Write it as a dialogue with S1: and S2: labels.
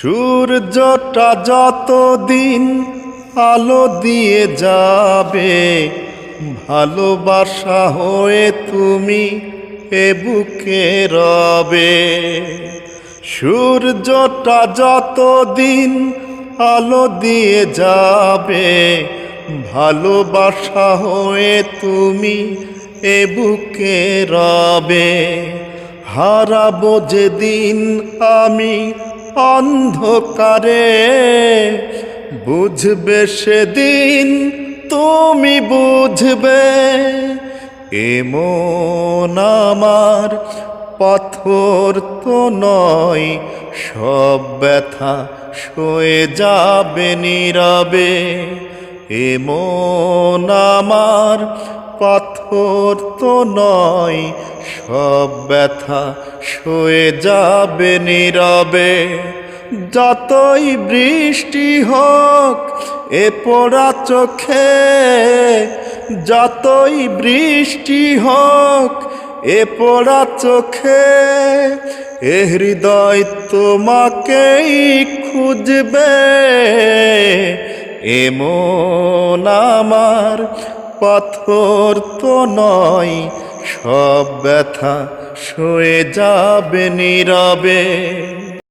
S1: সূর্যটা যতদিন আলো দিয়ে যাবে, ভালোবাসা হয়ে তুমি এ বুকে রবে। সূর্যটা যতদিন আলো দিয়ে যাবে, ভালোবাসা হয়ে তুমি এ বুকে রবে। হারাবো যেদিন আমি অন্ধকারে, বুঝবে সেদিন তুমি বুঝবে। এমন আমার পাথর তো নয়, সব ব্যথা সয়ে যাবে নীরবে। এমন আমার পাথর তো নয়, সব ব্যথা সয়ে যাবে নীরবে। যতই বৃষ্টি হোক এ পোড়া চোখে, যতই বৃষ্টি হোক এ পোড়া চোখে, এ হৃদয় তোমাকেই খুঁজবে। এমন আমার পাথর তো নয়, সব ব্যথা সয়ে যাবে নীরবে।